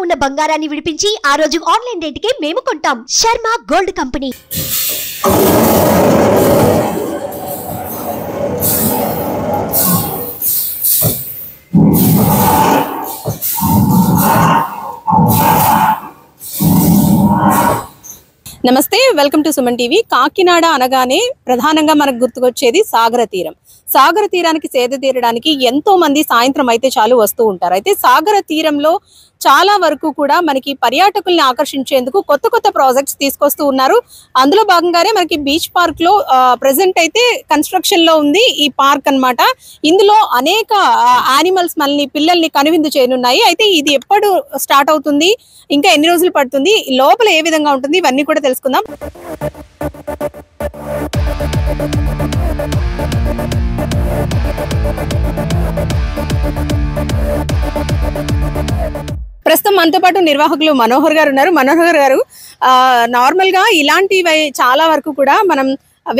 ఉన్న బంగారాన్ని విడిపించి ఆ రోజు ఆన్లైన్ రేటుకే మేము కొంటాం. Sharma gold company. నమస్తే, welcome to Suman TV. Kakinada అనగానే ప్రధానంగా మనకు గుర్తుకొచ్చేది సాగర తీరం. సాగర తీరానికి సేద తీరడానికి ఎంతో మంది సాయంత్రం అయితే చాలు వస్తూ ఉంటారు. అయితే సాగర తీరంలో చాలా వరకు కూడా మనకి పర్యాటకుల్ని ఆకర్షించేందుకు కొత్త కొత్త ప్రాజెక్ట్స్ తీసుకొస్తూ ఉన్నారు. అందులో భాగంగానే మనకి బీచ్ పార్క్ లో ప్రెసెంట్ అయితే కన్స్ట్రక్షన్ లో ఉంది ఈ పార్క్ అన్నమాట. ఇందులో అనేక యానిమల్స్ మనల్ని పిల్లల్ని కనువిందు చేయనున్నాయి. అయితే ఇది ఎప్పుడు స్టార్ట్ అవుతుంది, ఇంకా ఎన్ని రోజులు పడుతుంది, లోపల ఏ విధంగా ఉంటుంది, ఇవన్నీ కూడా తెలుసుకుందాం. ప్రస్తుతం మనతో పాటు నిర్వాహకులు మనోహర్ గారు ఉన్నారు. మనోహర్ గారు, నార్మల్ గా ఇలాంటివి చాలా వరకు కూడా మనం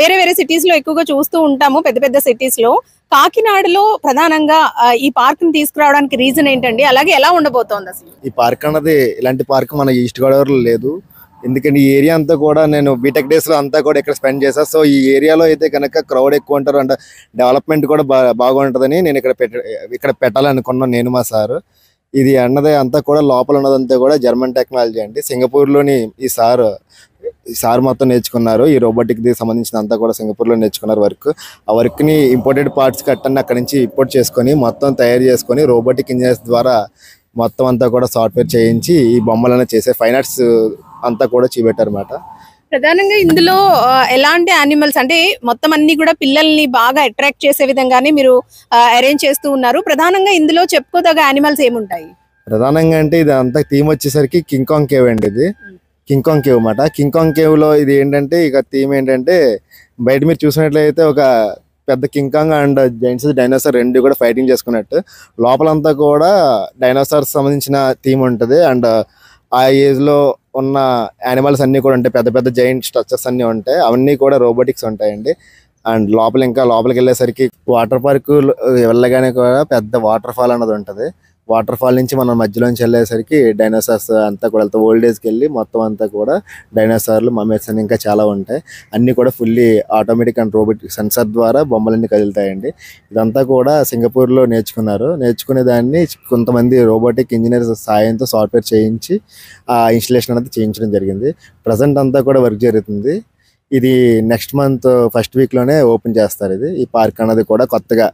వేరే వేరే సిటీస్ లో ఎక్కువగా చూస్తూ ఉంటాము, పెద్ద పెద్ద సిటీస్ లో. కాకినాడలో ప్రధానంగా ఈ పార్క్ ని తీసుకురావడానికి రీజన్ ఏంటండి? అలాగే ఎలా ఉండబోతోంది అసలు ఈ పార్క్ అన్నది? ఇలాంటి పార్క్ మన ఈస్ట్ గోదావరిలో లేదు. ఎందుకంటే ఈ ఏరియా అంతా కూడా నేను బీటెక్ డేస్ లో అంతా కూడా ఇక్కడ స్పెండ్ చేశాను. సో ఈ ఏరియాలో అయితే కనుక క్రౌడ్ ఎక్కువ ఉంటారు అంటే డెవలప్మెంట్ కూడా బాగుంటుందని నేను ఇక్కడ పెట్టాలనుకున్నాను, నేను మా సార్. ఇది అన్నది అంతా కూడా లోపల ఉన్నదంతా కూడా జర్మన్ టెక్నాలజీ అండి. సింగపూర్లోని ఈ సార్ మొత్తం నేర్చుకున్నారు. ఈ రోబోటిక్ ది సంబంధించిన అంతా కూడా సింగపూర్లో నేర్చుకున్నారు వర్క్. ఆ వర్క్ని ఇంపోర్టెడ్ పార్ట్స్ కట్టని అక్కడి నుంచి ఇంపోర్ట్ చేసుకొని మొత్తం తయారు చేసుకొని రోబోటిక్ ఇంజనీర్స్ ద్వారా మొత్తం అంతా కూడా సాఫ్ట్వేర్ చేయించి ఈ బొమ్మలను చేసే ఫైన్ ఆర్ట్స్ అంతా కూడా చూపెట్టారు అన్నమాట. ప్రధానంగా ఇందులో ఎలాంటి యానిమల్స్ అంటే మొత్తం అన్ని కూడా పిల్లల్ని బాగా అట్రాక్ట్ చేసే విధంగానే మీరు అరేంజ్ చేస్తూ ఉన్నారు. ప్రధానంగా ఇందులో చెప్పుకోదగ్గ యానిమల్స్ ఏముంటాయి? ప్రధానంగా అంటే ఇది అంతా థీమ్ వచ్చేసరికి కింగ్ కాంగ్ కేవ్ అండి. ఇది కింగ్ కాంగ్ కేవ్ అన్నమాట. కింగ్ కాంగ్ కేవ్ లో ఇది ఏంటంటే ఇక థీమ్ ఏంటంటే బయట మీరు చూసినట్లయితే ఒక పెద్ద king Kong and Giants dinosaur రెండు కూడా ఫైటింగ్ చేసుకున్నట్టు లోపలంతా కూడా డైనోసార్స్ సంబంధించిన థీమ్ ఉంటుంది. అండ్ ఆ ఏజ్ లో ఉన్న యానిమల్స్ అన్ని కూడా ఉంటాయి, పెద్ద పెద్ద జైంట్ స్ట్రక్చర్స్ అన్ని ఉంటాయి, అవన్నీ కూడా రోబోటిక్స్ ఉంటాయండి. అండ్ లోపలికి వెళ్ళేసరికి వాటర్ పార్క్ వెళ్ళగానే కూడా పెద్ద వాటర్ ఫాల్ అన్నది ఉంటుంది. వాటర్ ఫాల్ నుంచి మనం మధ్యలోంచి వెళ్ళేసరికి డైనోసార్స్ అంతా కూడా వెళ్తాం. ఓల్డ్ ఏజ్కి వెళ్ళి మొత్తం అంతా కూడా డైనోసార్లు, మమ్మీస్ అని ఇంకా చాలా ఉంటాయి. అన్నీ కూడా fully automatic and robotic sensor ద్వారా బొమ్మలన్నీ కదులుతాయండి. ఇదంతా కూడా సింగపూర్లో నేర్చుకునే దాన్ని కొంతమంది రోబోటిక్ ఇంజనీర్స్ సాయంతో సాఫ్ట్వేర్ చేయించి ఆ ఇన్స్టలేషన్ అనేది చేయించడం జరిగింది. ప్రజెంట్ అంతా కూడా వర్క్ జరుగుతుంది. ఇది నెక్స్ట్ మంత్ ఫస్ట్ వీక్లోనే ఓపెన్ చేస్తారు. ఈ పార్క్ అన్నది కూడా కొత్తగా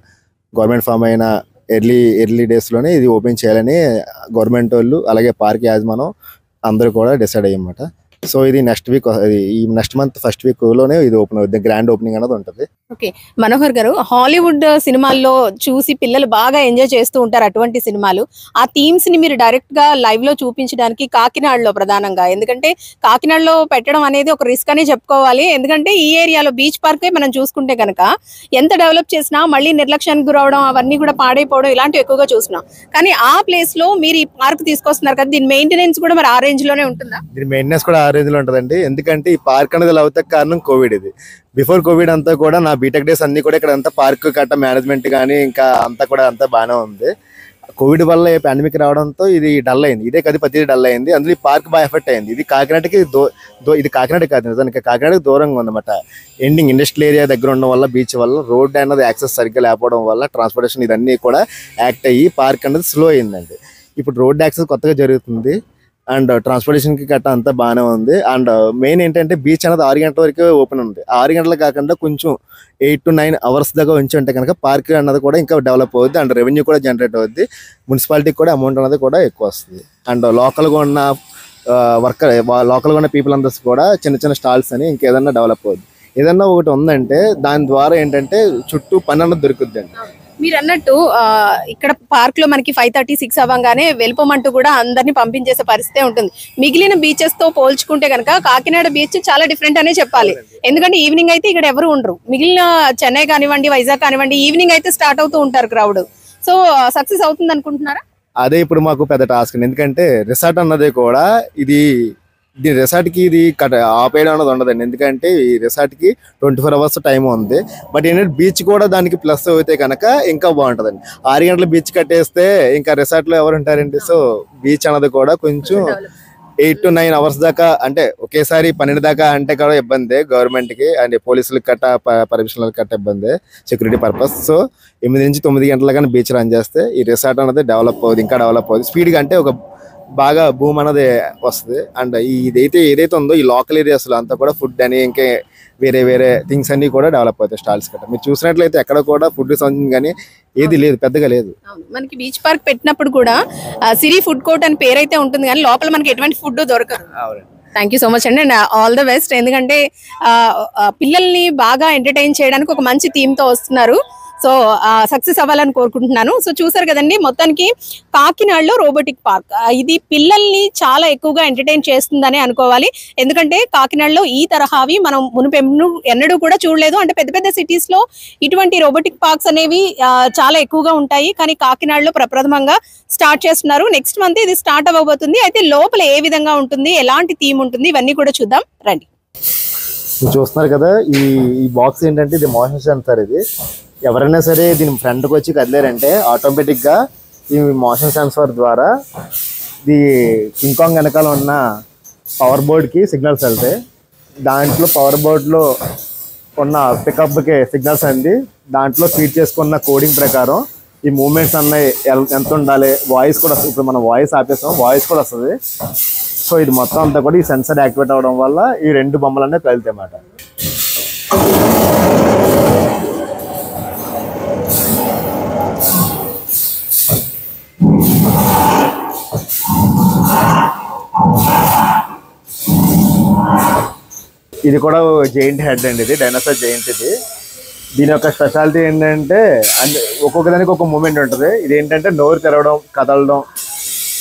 గవర్నమెంట్ ఫామ్ అయిన ఎర్లీ డేస్లోనే ఇది ఓపెన్ చేయాలని గవర్నమెంట్ వాళ్ళు అలాగే పార్క్ యాజమానం అందరూ కూడా డిసైడ్ అయ్యమాట. సో ఇది నెక్స్ట్ మంత్ ఫస్ట్ వీక్ లోనే ఇది ఓపెన్ అవుతుంది. గ్రాండ్ ఓపెనింగ్ అనేది ఉంటుంది. ఓకే, మనోహర్ గారు, హాలీవుడ్ సినిమాల్లో చూసి పిల్లలు బాగా ఎంజాయ్ చేస్తూ ఉంటారు అటువంటి సినిమాలు. ఆ థీమ్స్ ని మీరు డైరెక్ట్ గా లైవ్ లో చూపించడానికి కాకినాడలో ప్రధానంగా, ఎందుకంటే కాకినాడలో పెట్టడం అనేది ఒక రిస్క్ అనే చెప్పుకోవాలి. ఎందుకంటే ఈ ఏరియాలో బీచ్ పార్కే మనం చూసుకుంటే కనుక ఎంత డెవలప్ చేసినా మళ్ళీ నిర్లక్ష్యానికి గురవడం, అవన్నీ కూడా పాడైపోవడం ఇలాంటివి ఎక్కువగా చూసినాం. కానీ ఆ ప్లేస్ లో మీరు ఈ పార్క్ తీసుకొస్తున్నారు కదా, దీని మెయింటెనెన్స్ కూడా మరి ఆ రేంజ్ లోనే ఉంటుందా? దీని మెయింటెనెన్స్ కూడా రేంజ్ లో ఉంటుందండి. ఎందుకంటే ఈ పార్క్ అనేది అవుతా కారణం కోవిడ్. ఇది బిఫోర్ కోవిడ్ అంతా కూడా నా బీటెక్ డేస్ అన్ని కూడా ఇక్కడ అంతా పార్క్ కట్ట మేనేజ్మెంట్ కానీ ఇంకా అంతా బాగానే ఉంది. కోవిడ్ వల్ల పాండమిక్ రావడంతో ఇది డల్ అయింది. ఇదే కది ప్రతి డల్ అయింది. అందులో ఈ పార్క్ బాగా ఎఫెక్ట్ అయింది. ఇది కాకినాడకి ఇది కాకినాడ కాదు, నిజానికి కాకినాడకి దూరంగా ఉందన్నమాట. ఎండింగ్ ఇండస్ట్రియల్ ఏరియా దగ్గర ఉండడం వల్ల, బీచ్ వల్ల రోడ్ అనేది యాక్సెస్ సరిగ్గా లేకపోవడం వల్ల ట్రాన్స్పోర్టేషన్ ఇదన్నీ కూడా యాక్ట్ అయ్యి పార్క్ అనేది స్లో అయిందండి. ఇప్పుడు రోడ్ యాక్సెస్ కొత్తగా జరుగుతుంది అండ్ ట్రాన్స్పోర్టేషన్కి గట్ట అంతా బాగానే ఉంది. అండ్ మెయిన్ ఏంటంటే బీచ్ అనేది 6 గంటల వరకు ఓపెన్ ఉంది. 6 గంటలు కాకుండా కొంచెం 8 to 9 hours దాకా ఉంచి ఉంటే కనుక పార్క్ అన్నది కూడా ఇంకా డెవలప్ అవుద్ది. అండ్ రెవెన్యూ కూడా జనరేట్ అవుద్ది. మున్సిపాలిటీకి కూడా అమౌంట్ అనేది కూడా ఎక్కువ వస్తుంది. అండ్ లోకల్గా ఉన్న పీపుల్ అందరూ కూడా చిన్న చిన్న స్టాల్స్ అని ఇంకేదన్నా డెవలప్ అవుద్ది. ఏదన్నా ఒకటి ఉందంటే దాని ద్వారా ఏంటంటే చుట్టూ పని అన్నది దొరుకుద్ది అండి. మీరు అన్నట్టు ఇక్కడ పార్క్ లో మనకి 5:36 అవ్వగానే వెళ్ళిపోమంటూ కూడా అందరినీ పంపించేసే పరిస్థితి ఉంటుంది. మిగిలిన బీచెస్ తో పోల్చుకుంటే కనుక కాకినాడ బీచ్ చాలా డిఫరెంట్ అనే చెప్పాలి. ఎందుకంటే ఈవినింగ్ అయితే ఇక్కడ ఎవరు ఉండరు. మిగిలిన చెన్నై కానివ్వండి, వైజాగ్ కానివ్వండి, ఈవినింగ్ అయితే స్టార్ట్ అవుతూ ఉంటారు క్రౌడ్. సో సక్సెస్ అవుతుంది అనుకుంటున్నారా? అదే ఇప్పుడు మాకు పెద్ద టాస్క్. ఎందుకంటే రిసార్ట్ అన్నది కూడా ఇది దీని రిసార్ట్కి ఇది ఆపేయడం అనేది ఉండదండి. ఎందుకంటే ఈ రిసార్ట్కి 24 hours టైం ఉంది. బట్ ఏంటంటే బీచ్ కూడా దానికి ప్లస్ అయితే కనుక ఇంకా బాగుంటుందండి. 6 గంటల బీచ్ కట్టేస్తే ఇంకా రిసార్ట్లో ఎవరు ఉంటారండి. సో బీచ్ అన్నది కూడా కొంచెం 8 to 9 hours దాకా, అంటే ఒకేసారి 12 దాకా అంటే కూడా ఇబ్బంది గవర్నమెంట్కి అండ్ పోలీసులకు పర్మిషన్లకు ఇబ్బంది, సెక్యూరిటీ పర్పస్. సో 8 నుంచి 9 గంటల కానీ బీచ్ రన్ చేస్తే ఈ రిసార్ట్ అనేది డెవలప్ అవుతుంది, ఇంకా డెవలప్ అవుతుంది స్పీడ్గా. అంటే ఒక బాగా భూమి అనేది వస్తుంది. అండ్ ఏదైతే ఉందో ఈ లోకల్ ఏరియాస్లో అంతా కూడా ఫుడ్ అని ఇంకా వేరే థింగ్స్ అన్ని కూడా డెవలప్ అవుతాయి స్టాల్స్ కట్ట. మీరు చూసినట్లయితే ఎక్కడ కూడా ఫుడ్ సంబంధించి కానీ ఏది లేదు, పెద్దగా లేదు. మనకి బీచ్ పార్క్ పెట్టినప్పుడు కూడా సిరి ఫుడ్ కోర్ట్ అని పేరైతే ఉంటుంది కానీ లోపల మనకి ఎటువంటి ఫుడ్ దొరకదు. థ్యాంక్ యూ సో మచ్ అండి, అండ్ ఆల్ ద బెస్ట్. ఎందుకంటే పిల్లల్ని బాగా ఎంటర్టైన్ చేయడానికి ఒక మంచి థీమ్ తో వస్తున్నారు. సో సక్సెస్ అవ్వాలని కోరుకుంటున్నాను. సో చూసారు కదండి, మొత్తానికి కాకినాడలో రోబోటిక్ పార్క్ ఇది పిల్లల్ని చాలా ఎక్కువగా ఎంటర్టైన్ చేస్తుందని అనుకోవాలి. ఎందుకంటే కాకినాడలో ఈ తరహావి మనం ఎన్నడూ కూడా చూడలేదు. అంటే పెద్ద పెద్ద సిటీస్ లో ఇటువంటి రోబోటిక్ పార్క్స్ అనేవి చాలా ఎక్కువగా ఉంటాయి, కానీ కాకినాడలో ప్రప్రథమంగా స్టార్ట్ చేస్తున్నారు. నెక్స్ట్ మంత్ ఇది స్టార్ట్ అవ్వబోతుంది. అయితే లోపల ఏ విధంగా ఉంటుంది, ఎలాంటి థీమ్ ఉంటుంది, ఇవన్నీ కూడా చూద్దాం రండి. చూస్తున్నారు కదా, ఈ బాక్స్ ఏంటంటే ఇది మోషన్ సెన్సార్. ఇది ఎవరైనా సరే దీని ఫ్రంట్కి వచ్చి కదిలేరంటే ఆటోమేటిక్గా ఈ మోషన్ సెన్సార్ ద్వారా ఇది కింకాంగ్ వెనకాల ఉన్న పవర్ బోర్డ్కి సిగ్నల్స్ వెళ్తాయి. దాంట్లో పవర్ బోర్డ్లో ఉన్న పికప్కి సిగ్నల్స్ అంది దాంట్లో ఫీడ్ చేసుకున్న కోడింగ్ ప్రకారం ఈ మూమెంట్స్ అన్నవి ఎంత ఉండాలి, వాయిస్ కూడా వస్తుంది. ఇప్పుడు మనం వాయిస్ ఆపేస్తాం, వాయిస్ కూడా వస్తుంది. సో ఇది మొత్తం అంతా కూడా ఈ సెన్సార్ యాక్టివేట్ అవ్వడం వల్ల ఈ 2 బొమ్మలన్నీ కలుతాయి అన్నమాట. ఇది కూడా జైంట్ హెడ్ అండి, ఇది డైనోసార్ జైంట్. దీని యొక్క స్పెషాలిటీ ఏంటంటే ఒక్కొక్క దానికి ఒక మూమెంట్ ఉంటుంది. ఇది ఏంటంటే నోరు తెరవడం, కదలడం,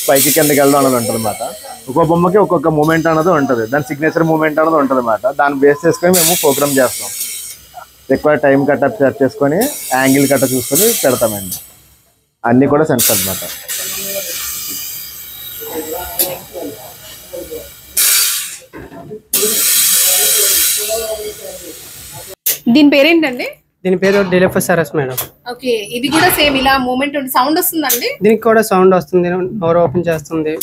పైకి కిందకి వెళ్ళడం అనేది ఉంటుంది అన్నమాట. ఒక్కొక్క బొమ్మకి ఒక్కొక్క మూమెంట్ అనేది ఉంటుంది, దాని సిగ్నేచర్ మూమెంట్ అనేది ఉంటుంది అన్నమాట. దాన్ని బేస్ చేసుకొని మేము ప్రోగ్రామ్ చేస్తాం. ఎక్కువ టైం కట్ట సెట్ చేసుకొని యాంగిల్ కట్ట చూసుకొని పెడతామండి. అన్నీ కూడా సెన్సార్ అన్నమాట. దీని పేరేంటండి? దీని పేరు డిలెఫోసారస్ మేడం. ఓకే, ఇది కూడా సేమ్ ఇలా మూమెంట్ ఉంటుంది, సౌండ్ వస్తుందండి. దీనికి కూడా సౌండ్ వస్తుంది, నోరు ఓపెన్ చేస్తుంది.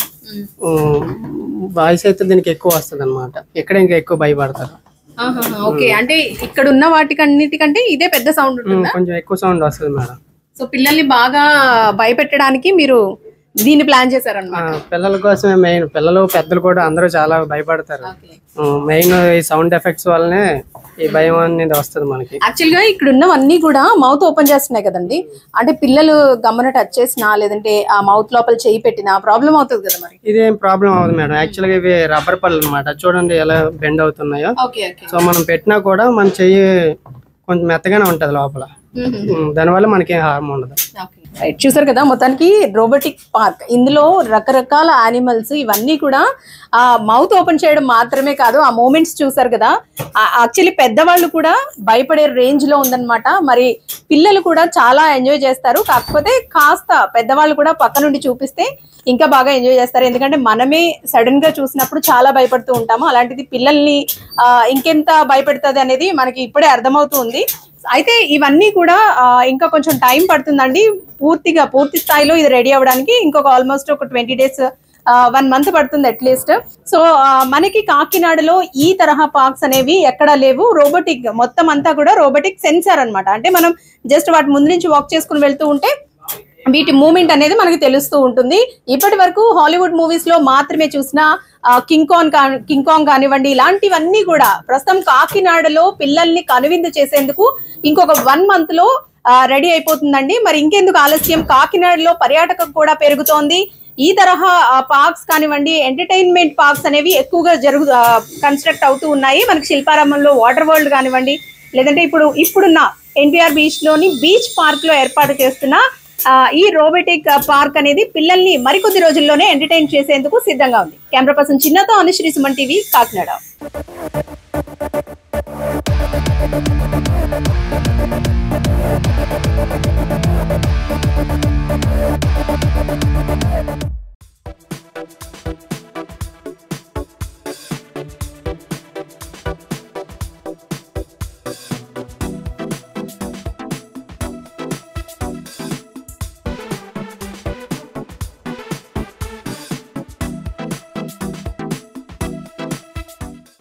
వాయిస్ అయితే దీనికి ఎక్కువ వస్తుంది అనమాట. ఇక్కడ ఇంకా ఎక్కువ భయపడతారు. ఓకే, అంటే ఇక్కడ ఉన్న వాటికన్నిటికంటే ఇదే పెద్ద సౌండ్ ఉంటుంది, కొంచెం ఎక్కువ సౌండ్ వస్తుంది మేడం. సో పిల్లల్ని బాగా భయపెట్టడానికి మీరు దీన్ని ప్లాన్ చేశారన్నమాట. పిల్లల కోసమే మెయిన్. పిల్లలు పెద్దలు కూడా అందరూ చాలా భయపడతారు. మెయిన్ ఈ సౌండ్ ఎఫెక్ట్స్ వల్లనే ఈ భయం అనేది వస్తుంది మనకి. యాక్చువల్ గా ఇక్కడ ఉన్నవన్నీ కూడా మౌత్ ఓపెన్ చేస్తున్నాయి కదండి. అంటే పిల్లలు గమ్మన టచ్ చేసినా లేదంటే ఆ మౌత్ లోపల చేయి పెట్టినా ప్రాబ్లం అవుతుంది కదా మరి. ఇదేం ప్రాబ్లం అవుతుంది మేడం. యాక్చువల్ గా ఇవి రబ్బర్ పళ్ళు అనమాట. చూడండి ఎలా బెండ్ అవుతున్నాయో. సో మనం పెట్టినా కూడా మన చెయ్యి కొంచెం మెత్తగానే ఉంటది లోపల, దానివల్ల మనకి ఏం హార్మ్ ఉండదు. చూసారు కదా, మొత్తానికి రోబోటిక్ పార్క్. ఇందులో రకరకాల యానిమల్స్ ఇవన్నీ కూడా ఆ మౌత్ ఓపెన్ చేయడం మాత్రమే కాదు, ఆ మూమెంట్స్ చూసారు కదా, యాక్చువల్లీ పెద్దవాళ్ళు కూడా భయపడే రేంజ్ లో ఉందన్నమాట. మరి పిల్లలు కూడా చాలా ఎంజాయ్ చేస్తారు. కాకపోతే కాస్త పెద్దవాళ్ళు కూడా పక్క నుండి చూపిస్తే ఇంకా బాగా ఎంజాయ్ చేస్తారు. ఎందుకంటే మనమే సడన్ గా చూసినప్పుడు చాలా భయపడుతూ ఉంటాము, అలాంటిది పిల్లల్ని ఇంకెంత భయపెడుతుంది అనేది మనకి ఇప్పుడే అర్థమవుతుంది. అయితే ఇవన్నీ కూడా ఇంకా కొంచెం టైం పడుతుందండి. పూర్తి స్థాయిలో ఇది రెడీ అవ్వడానికి ఇంకొక ఆల్మోస్ట్ ఒక 20 days 1 month పడుతుంది అట్లీస్ట్. సో మనకి కాకినాడలో ఈ తరహా పార్క్స్ అనేవి ఎక్కడా లేవు. రోబోటిక్ మొత్తం అంతా కూడా రోబోటిక్ సెన్సార్ అన్నమాట. అంటే మనం జస్ట్ వాటి ముందు నుంచి వాక్ చేసుకుని వెళ్తూ ఉంటే వీటి మూమెంట్ అనేది మనకి తెలుస్తూ ఉంటుంది. ఇప్పటి వరకు హాలీవుడ్ మూవీస్ లో మాత్రమే చూసిన కింగ్ కాంగ్ కానివ్వండి, ఇలాంటివన్నీ కూడా ప్రస్తుతం కాకినాడలో పిల్లల్ని కనువిందు చేసేందుకు ఇంకొక 1 month లో రెడీ అయిపోతుందండి. మరి ఇంకెందుకు ఆలస్యం, కాకినాడలో పర్యాటకం కూడా పెరుగుతోంది. ఈ తరహా పార్క్స్ కానివ్వండి, ఎంటర్టైన్మెంట్ పార్క్స్ అనేవి ఎక్కువగా కన్స్ట్రక్ట్ అవుతూ ఉన్నాయి. మనకి శిల్పారామంలో వాటర్ వరల్డ్ కానివ్వండి, లేదంటే ఇప్పుడున్న ఎన్టీఆర్ బీచ్ లోని బీచ్ పార్క్ లో ఏర్పాటు చేస్తున్న ఈ రోబోటిక్ పార్క్ అనేది పిల్లల్ని మరికొద్ది రోజుల్లోనే ఎంటర్టైన్ చేసేందుకు సిద్ధంగా ఉంది. కెమెరా పర్సన్ చిన్నతో అనుశ్రీ, సుమన్ టీవీ, కాకినాడ.